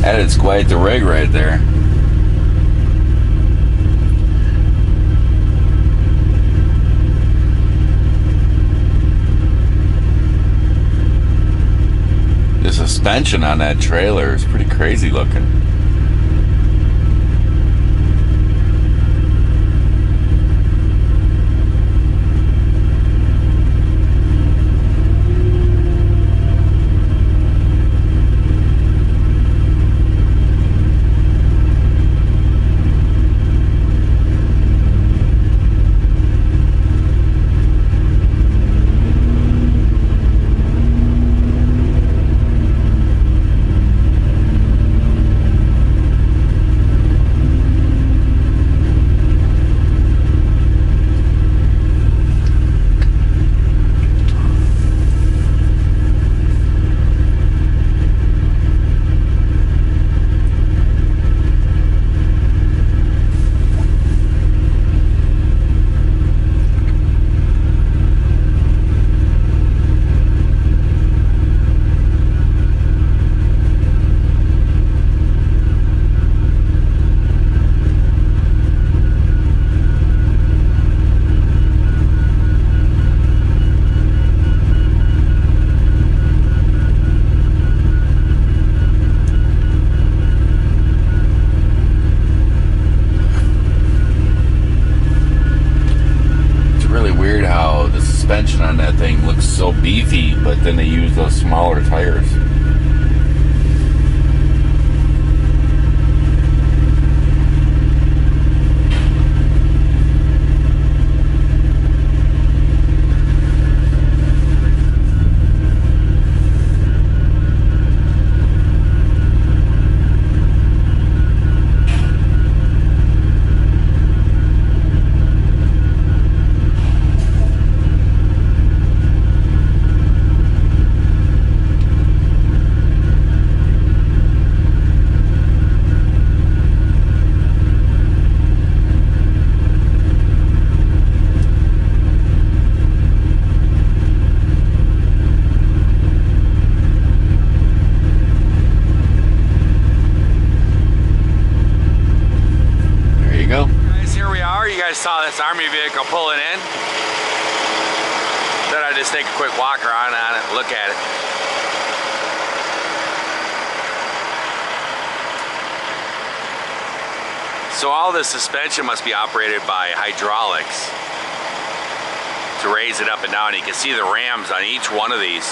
That is quite the rig right there. The suspension on that trailer is pretty crazy looking. Suspension on that thing looks so beefy, but then they use those smaller tires. Saw this Army vehicle pulling in. Then I just take a quick walk around on it and look at it. So all this suspension must be operated by hydraulics to raise it up and down. You can see the rams on each one of these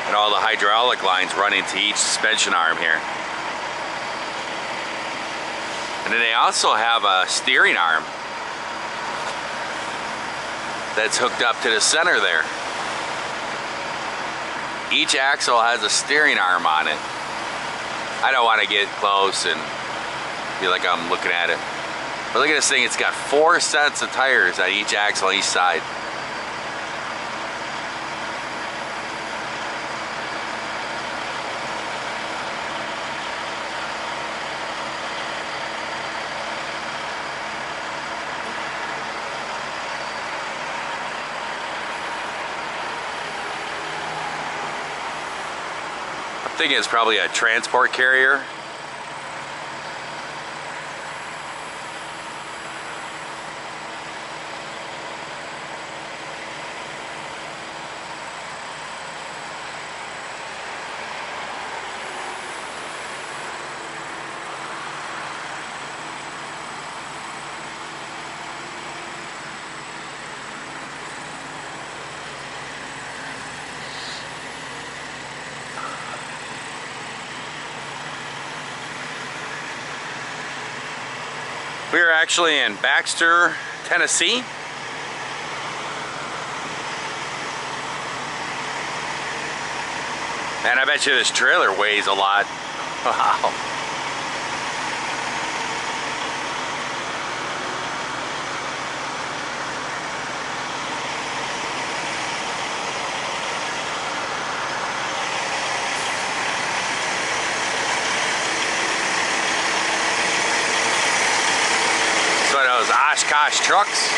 and all the hydraulic lines running to each suspension arm here. And then they also have a steering arm that's hooked up to the center there. Each axle has a steering arm on it. I don't want to get close and feel like I'm looking at it. But look at this thing, it's got 4 sets of tires on each axle on each side. I'm thinking it's probably a transport carrier. We are actually in Baxter, Tennessee. And I bet you this trailer weighs a lot. Wow. Oshkosh trucks.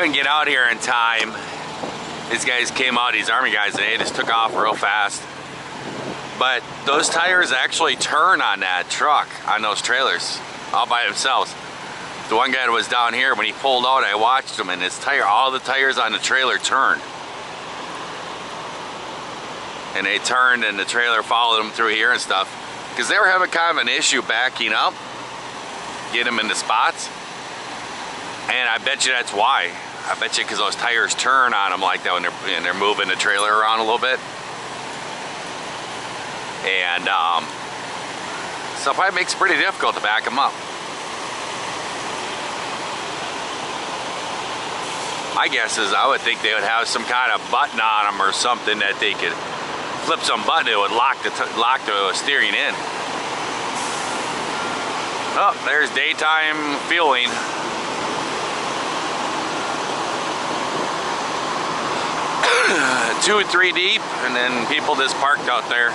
couldn't get out here in time. These guys came out, these Army guys, and they just took off real fast. But those tires actually turn on that truck, on those trailers, all by themselves. The one guy that was down here, when he pulled out, I watched him, and his tire, all the tires on the trailer turned. And they turned, and the trailer followed them through here and stuff. Because they were having kind of an issue backing up, get them into spots. And I bet you that's why. I bet you because those tires turn on them like that when they're moving the trailer around a little bit. And so it probably makes it pretty difficult to back them up. My guess is I would think they would have some kind of button on them or something that they could flip some button that would lock the steering in. Oh, there's daytime fueling. Two, 3 deep, and then people just parked out there.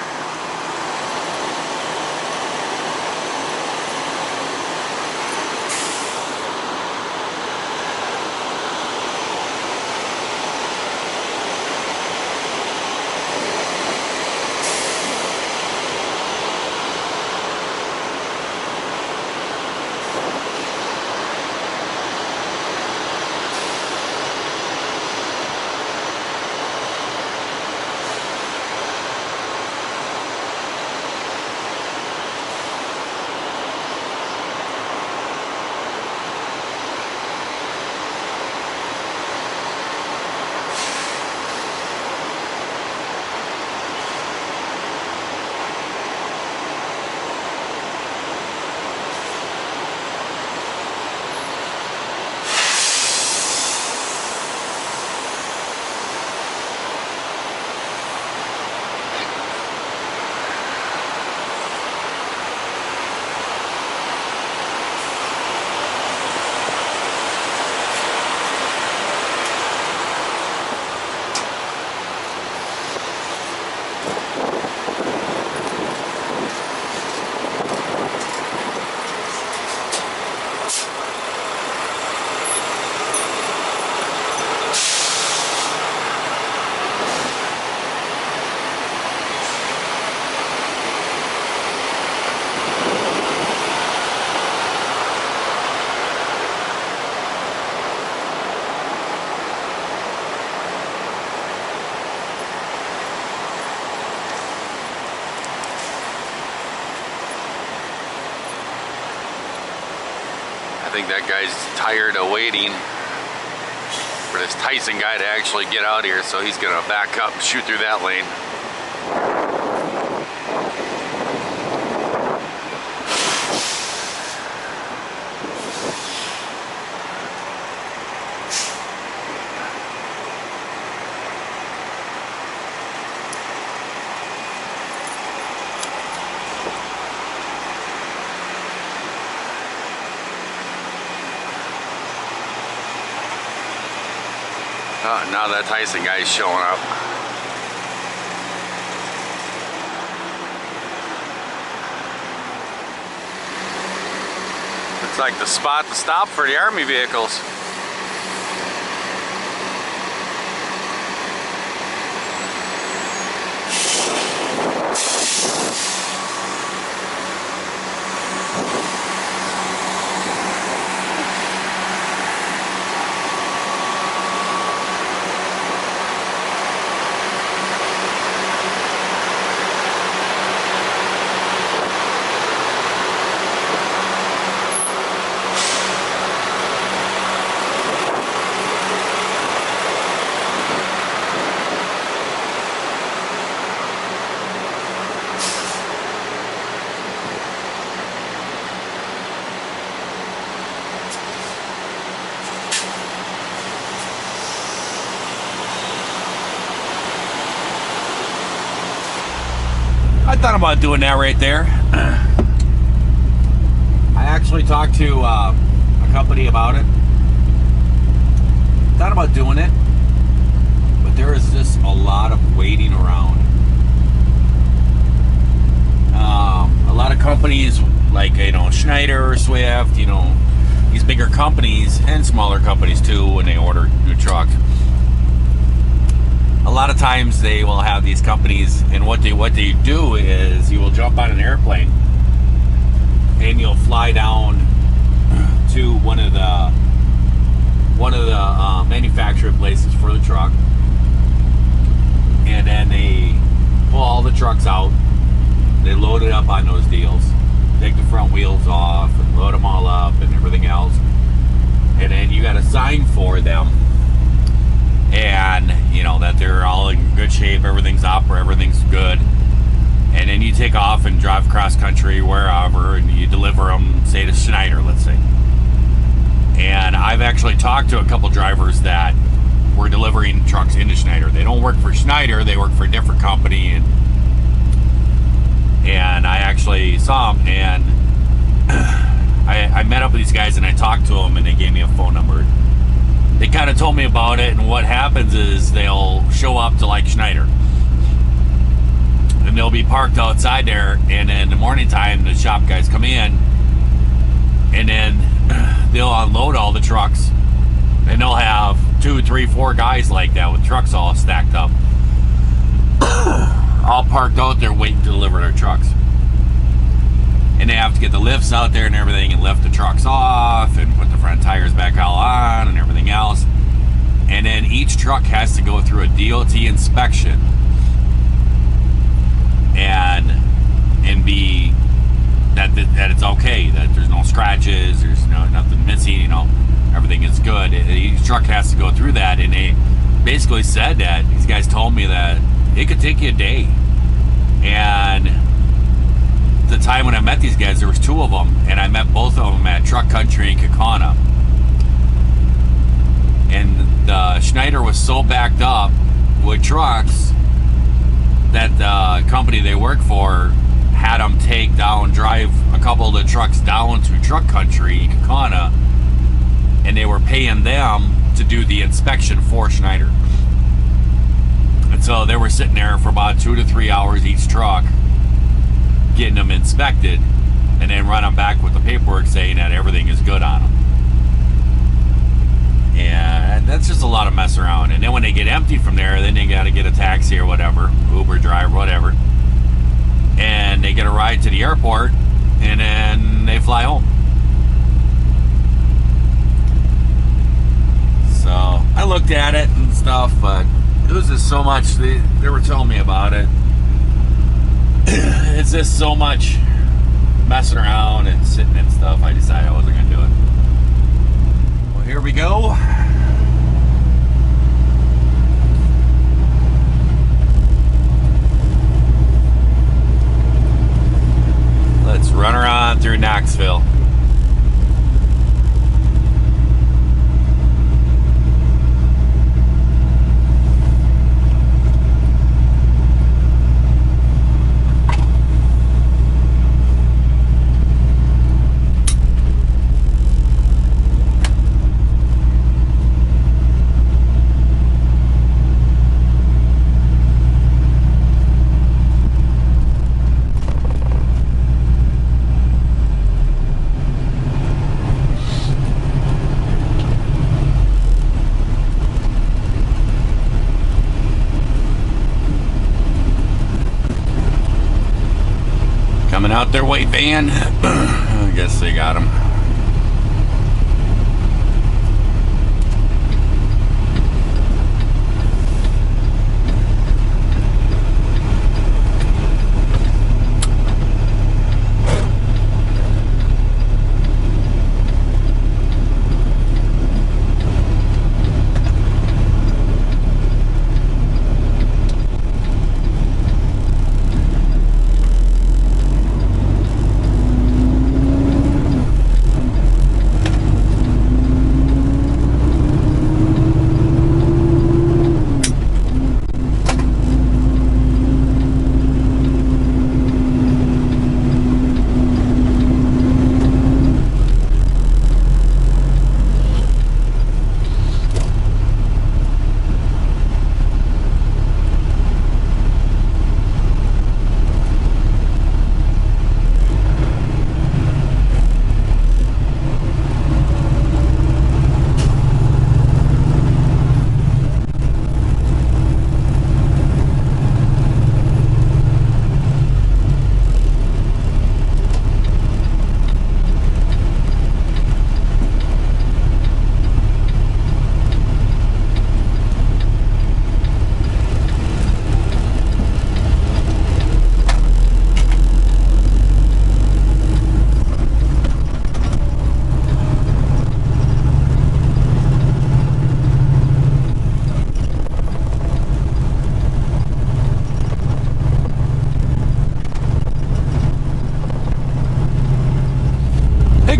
I think that guy's tired of waiting for this Tyson guy to actually get out here, so he's gonna back up and shoot through that lane. Now that Tyson guy's showing up. Looks like the spot to stop for the Army vehicles. I thought about doing that right there. I actually talked to a company about it. Thought about doing it, but there is just a lot of waiting around. A lot of companies like, Schneider or Swift, these bigger companies and smaller companies too, when they order new trucks, a lot of times they will have these companies, and what they do is you will jump on an airplane and you'll fly down to one of the manufacturing places for the truck, and then they pull all the trucks out, they load it up on those deals, take the front wheels off and load them all up and everything else, and then you got to sign for them, and you know that they're all in good shape, everything's good, and then you take off and drive cross country wherever, and you deliver them, say, to Schneider, let's say. And I've actually talked to a couple drivers that were delivering trucks into Schneider. They don't work for Schneider, they work for a different company, and I actually saw them, and I met up with these guys and I talked to them, and they gave me a phone number. They kind of told me about it, and what happens is they'll show up to like Schneider, and they'll be parked outside there, and in the morning time the shop guys come in, and then they'll unload all the trucks, and they'll have 2, 3, 4 guys like that with trucks all stacked up, all parked out there waiting to deliver their trucks. And they have to get the lifts out there and everything, and lift the trucks off and put the front tires back all on and everything else. And then each truck has to go through a DOT inspection and be that it's okay, that there's no scratches, there's nothing missing, everything is good. Each truck has to go through that, and they basically said that, these guys told me that it could take you a day. And the time when I met these guys, there was 2 of them, and I met both of them at Truck Country in Kaukauna. And the Schneider was so backed up with trucks that the company they work for had them drive a couple of the trucks down to Truck Country in Kaukauna, and they were paying them to do the inspection for Schneider. And so they were sitting there for about 2 to 3 hours each truck, getting them inspected, and then run them back with the paperwork saying that everything is good on them. And that's just a lot of mess around. And then when they get empty from there, then they got to get a taxi or whatever, Uber driver, whatever, and they get a ride to the airport, and then they fly home. So I looked at it and stuff, but it was just so much. They were telling me about it. It's just so much messing around and sitting and stuff. I decided I wasn't going to do it. Well, here we go. Let's run her on through Knoxville. Coming out their weight van. I guess they got them.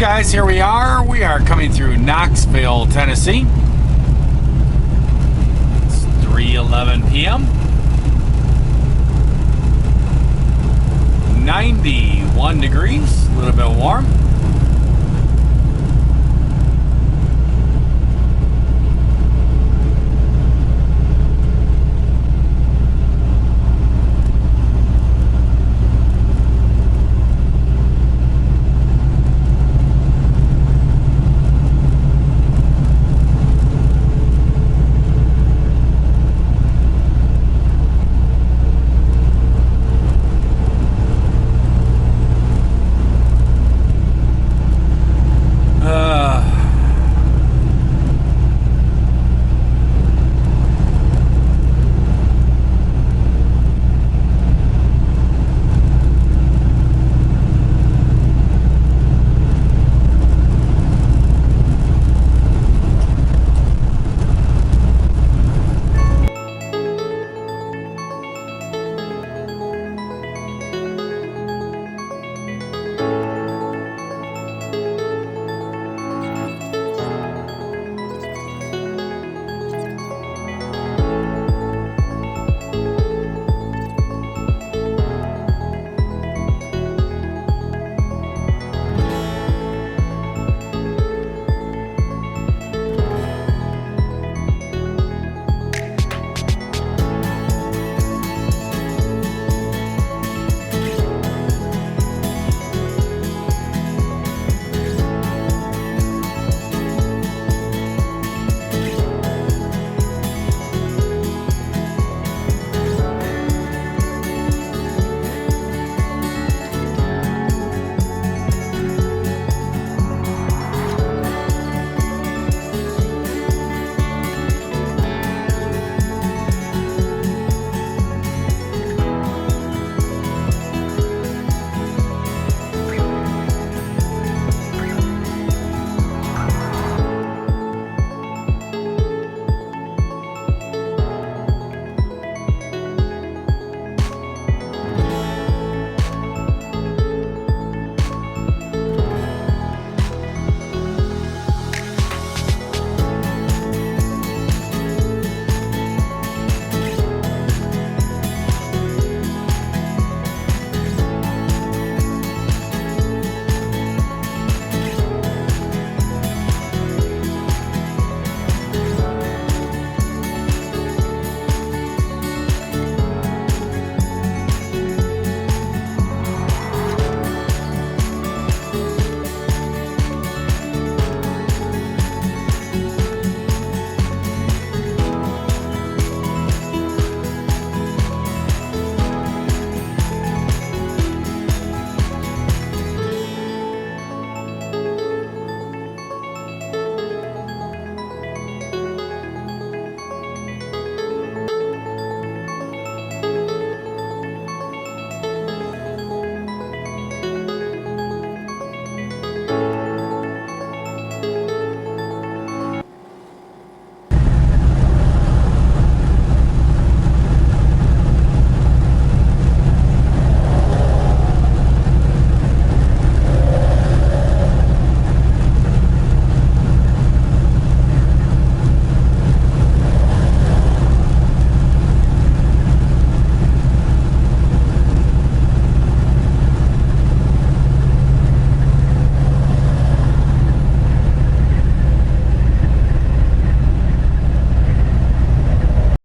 guys, here we are. We are coming through Knoxville, Tennessee. It's 3:11 p.m. 91 degrees, a little bit warm.